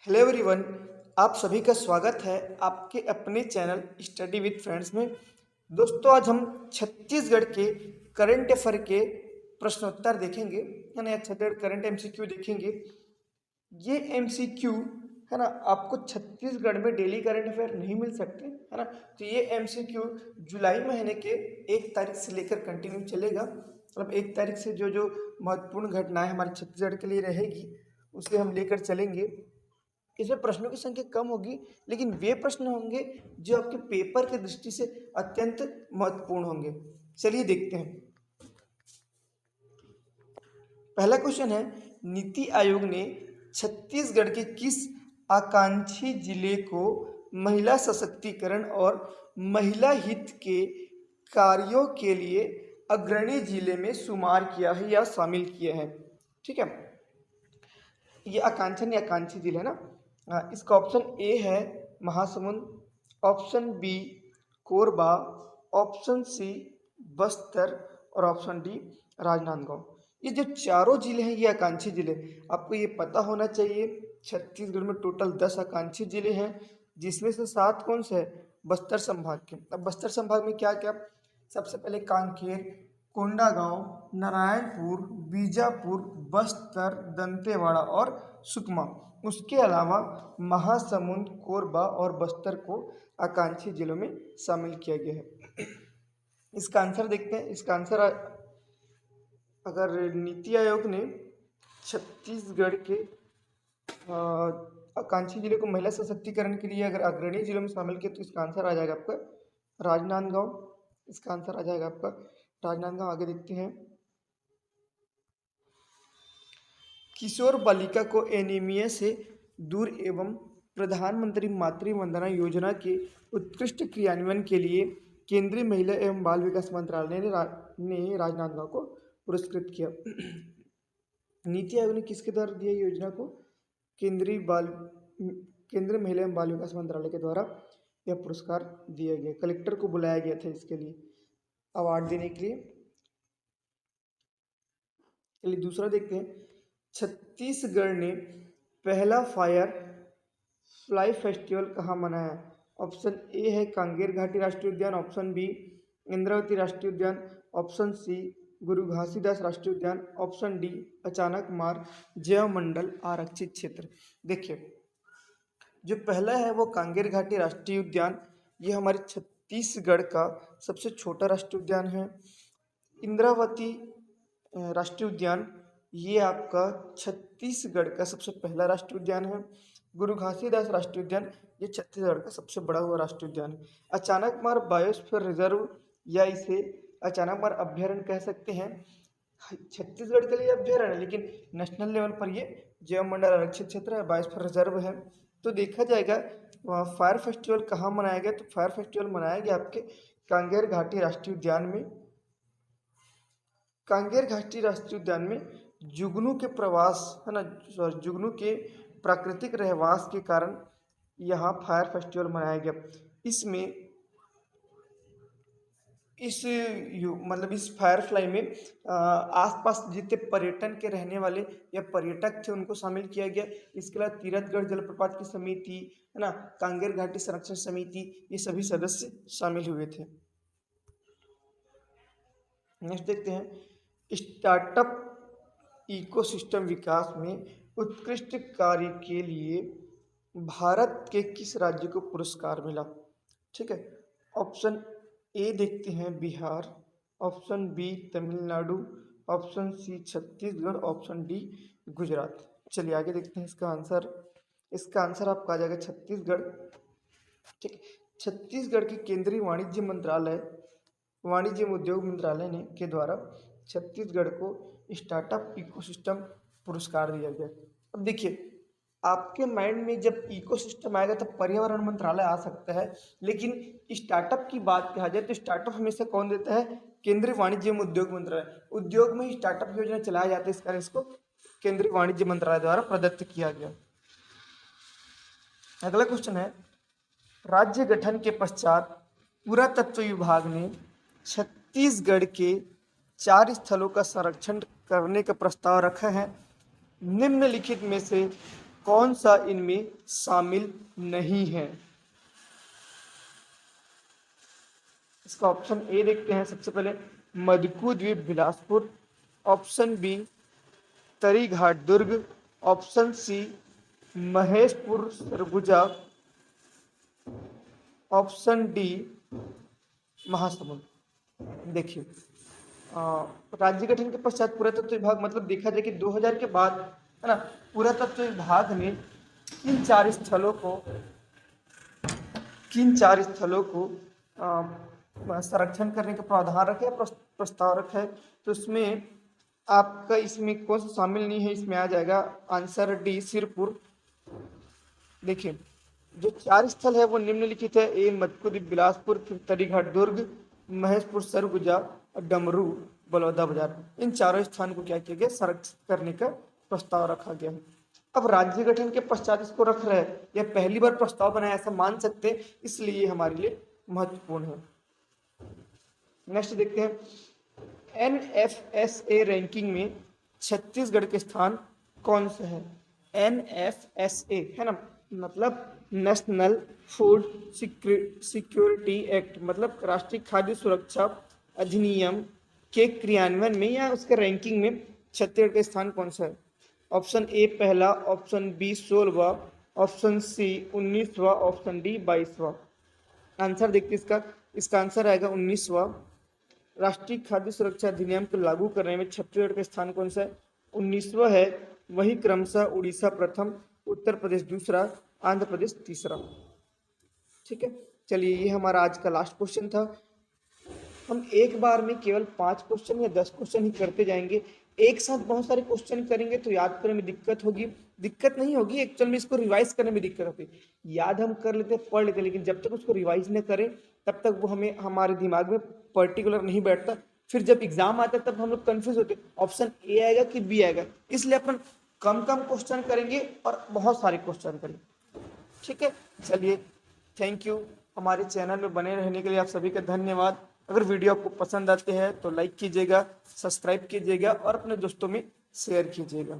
Hello everyone. आप सभी का स्वागत है आपके अपने चैनल स्टडी विद फ्रेंड्स में। दोस्तों, आज हम छत्तीसगढ़ के करंट अफेयर के प्रश्नोत्तर देखेंगे, है ना। छत्तीसगढ़ करंट एमसीक्यू देखेंगे। ये एमसीक्यू, है ना, आपको छत्तीसगढ़ में डेली करंट अफेयर नहीं मिल सकते, है ना। तो ये एमसीक्यू जुलाई महीने के 1 तारीख से लेकर कंटिन्यू चलेगा। मतलब 1 तारीख से जो जो महत्वपूर्ण घटनाएं हमारे छत्तीसगढ़ के लिए रहेगी उसे हम लेकर चलेंगे। इसमें प्रश्नों की संख्या कम होगी, लेकिन वे प्रश्न होंगे जो आपके पेपर की दृष्टि से अत्यंत महत्वपूर्ण होंगे। चलिए देखते हैं। पहला क्वेश्चन है, नीति आयोग ने छत्तीसगढ़ के किस आकांक्षी जिले को महिला सशक्तिकरण और महिला हित के कार्यों के लिए अग्रणी जिले में शुमार किया है या शामिल किया है? ठीक है, ये आकांक्षी आकांक्षी जिले है ना। इसका ऑप्शन ए है Mahasamund, option B Korba, option C Bastar और ऑप्शन डी राजनांदगांव। ये जो चारों जिले हैं ये आकांक्षी जिले। आपको ये पता होना चाहिए छत्तीसगढ़ में टोटल 10 आकांक्षी जिले हैं, जिसमें से 7 कौन से हैं? बस्तर संभाग के। अब बस्तर संभाग में क्या क्या? सबसे पहले कांकेर, कोंडागांव, नारायणपुर, बीजापुर, बस्तर, दंतेवाड़ा और सुकमा। उसके अलावा महासमुंद, कोरबा और बस्तर को आकांक्षी जिलों में शामिल किया गया है। इसका आंसर देखते हैं। इसका आंसर, अगर नीति आयोग ने छत्तीसगढ़ के आकांक्षी जिले को महिला सशक्तिकरण के लिए अगर अग्रणी जिलों में शामिल किया तो इसका आंसर आ जाएगा आपका राजनांदगांव। इसका आंसर आ जाएगा आपका राजनांदगांव। आगे देखते हैं। किशोर बालिका को एनीमिया से दूर एवं प्रधानमंत्री मातृ वंदना योजना के उत्कृष्ट क्रियान्वयन के लिए केंद्रीय महिला एवं बाल विकास मंत्रालय ने राजनांदगांव को पुरस्कृत किया। नीति आयोग ने किसके द्वारा दिया योजना को? केंद्रीय महिला एवं बाल विकास मंत्रालय के द्वारा यह पुरस्कार दिया गया। कलेक्टर को बुलाया गया था इसके लिए अवार्ड देने के लिए। चलिए दूसरा देखते हैं। छत्तीसगढ़ ने पहला फायर फ्लाई फेस्टिवल कहाँ मनाया? ऑप्शन ए है कांगेर घाटी राष्ट्रीय उद्यान, ऑप्शन बी इंद्रावती राष्ट्रीय उद्यान, ऑप्शन सी गुरु घासीदास राष्ट्रीय उद्यान, ऑप्शन डी अचानक मार्ग जैव मंडल आरक्षित क्षेत्र। देखिए, जो पहला है वो कांगेर घाटी राष्ट्रीय उद्यान, ये हमारे छत्तीसगढ़ का सबसे छोटा राष्ट्रीय उद्यान है। इंद्रावती राष्ट्रीय उद्यान, ये आपका छत्तीसगढ़ का सबसे पहला राष्ट्रीय उद्यान है। गुरु घासीदास राष्ट्रीय उद्यान, ये छत्तीसगढ़ का सबसे बड़ा हुआ राष्ट्रीय उद्यान है। अचानक मार्ग बायोस्फीयर रिजर्व या इसे अचानक मार्ग अभ्यारण्य कह सकते हैं। छत्तीसगढ़ के लिए अभ्यारण्य, लेकिन नेशनल लेवल पर ये जैव मंडल आरक्षित क्षेत्र है, बायोस्फीयर रिजर्व है। तो देखा जाएगा फायर फेस्टिवल कहाँ मनाया गया, तो फायर फेस्टिवल मनाया गया आपके कांगेर घाटी राष्ट्रीय उद्यान में। कांगेर घाटी राष्ट्रीय उद्यान में जुगनू के प्रवास, है ना, जुगनू के प्राकृतिक रहवास के कारण यहाँ फायर फेस्टिवल मनाया गया। इसमें इस फायर फ्लाई में आसपास जितने पर्यटन के रहने वाले या पर्यटक थे उनको शामिल किया गया। इसके अलावा तीरथगढ़ जलप्रपात की समिति, है ना, कांगेर घाटी संरक्षण समिति, ये सभी सदस्य शामिल हुए थे। नेक्स्ट देखते हैं। स्टार्टअप इकोसिस्टम विकास में उत्कृष्ट कार्य के लिए भारत के किस राज्य को पुरस्कार मिला? ठीक है, ऑप्शन ए देखते हैं Bihar, option B Tamil Nadu, option C Chhattisgarh, option D Gujarat. चलिए आगे देखते हैं इसका आंसर। इसका आंसर आपका आ जाएगा छत्तीसगढ़। ठीक, छत्तीसगढ़ के केंद्रीय वाणिज्य मंत्रालय, वाणिज्य एवं उद्योग मंत्रालय ने के द्वारा छत्तीसगढ़ को स्टार्टअप इकोसिस्टम पुरस्कार दिया गया। अब देखिए, आपके माइंड में जब इकोसिस्टम आएगा तो पर्यावरण मंत्रालय आ सकता है, लेकिन स्टार्टअप की बात कहा जाए तो स्टार्टअप हमेशा कौन देता है? केंद्रीय वाणिज्य एवं उद्योग मंत्रालय। उद्योग में ही स्टार्टअप योजना चलाया जाता है, इस कारण इसको केंद्रीय वाणिज्य मंत्रालय द्वारा प्रदत्त किया गया। अगला क्वेश्चन है, राज्य गठन के पश्चात पुरातत्व विभाग ने छत्तीसगढ़ के 4 स्थलों का संरक्षण करने का प्रस्ताव रखा है। निम्नलिखित में से कौन सा इनमें शामिल नहीं है? इसका ऑप्शन ए देखते हैं सबसे पहले, मदकू द्वीप Bilaspur, option B Tarighat Durg, option C Maheshpur Surguja, option D Mahasamund. देखिए, राज्य गठन के पश्चात पुरातत्व विभाग, मतलब देखा जाए कि 2000 के बाद, है ना, पुरातत्व विभाग ने किन चार स्थलों को संरक्षण करने का प्रावधान रखा है, प्रस्ताव रखा है। तो इसमें आपका इसमें कौन सा शामिल नहीं है? इसमें आ जाएगा आंसर डी सिरपुर। देखिए, जो चार स्थल है वो निम्नलिखित है, ए मदकू द्वीप बिलासपुर, तरीघाट दुर्ग, महेशपुर सरगुजा और डमरू बलौदा बाजार। इन चारों स्थान को क्या किया गया? संरक्षित करने का प्रस्ताव रखा गया है। अब राज्य गठन के पश्चात इसको रख रहे हैं, यह पहली बार प्रस्ताव बनाया ऐसा मान सकते हैं, इसलिए हमारे लिए महत्वपूर्ण है। नेक्स्ट देखते हैं, NFSA रैंकिंग में छत्तीसगढ़ के स्थान कौन सा है? NFSA है ना, मतलब नेशनल फूड सिक्योरिटी एक्ट, मतलब राष्ट्रीय खाद्य सुरक्षा अधिनियम के क्रियान्वयन में या उसके रैंकिंग में छत्तीसगढ़ का स्थान कौन सा है? ऑप्शन ए पहला, ऑप्शन बी 16वां, ऑप्शन सी 19वां, ऑप्शन डी 22वां। आंसर देखते इसका आंसर आएगा 19वां। राष्ट्रीय खाद्य सुरक्षा अधिनियम को लागू करने में छत्तीसगढ़ का स्थान कौन सा है? 19वां है। वही क्रमशः उड़ीसा प्रथम, उत्तर प्रदेश दूसरा, आंध्र प्रदेश तीसरा। ठीक है, चलिए ये हमारा आज का लास्ट क्वेश्चन था। हम एक बार में केवल 5 क्वेश्चन या 10 क्वेश्चन ही करते जाएंगे। एक साथ बहुत सारे क्वेश्चन करेंगे तो याद करने में दिक्कत होगी, दिक्कत नहीं होगी एक्चुअल में, इसको रिवाइज करने में दिक्कत होती है। याद हम कर लेते, पढ़ लेते, लेकिन जब तक उसको रिवाइज न करें तब तक वो हमें हमारे दिमाग में पर्टिकुलर नहीं बैठता। फिर जब एग्जाम आता है तब हम लोग कंफ्यूज होते, ऑप्शन ए आएगा कि बी आएगा। इसलिए अपन कम कम क्वेश्चन करेंगे और बहुत सारे क्वेश्चन करेंगे। ठीक है, चलिए थैंक यू। हमारे चैनल में बने रहने के लिए आप सभी का धन्यवाद। अगर वीडियो आपको पसंद आते हैं तो लाइक कीजिएगा, सब्सक्राइब कीजिएगा और अपने दोस्तों में शेयर कीजिएगा।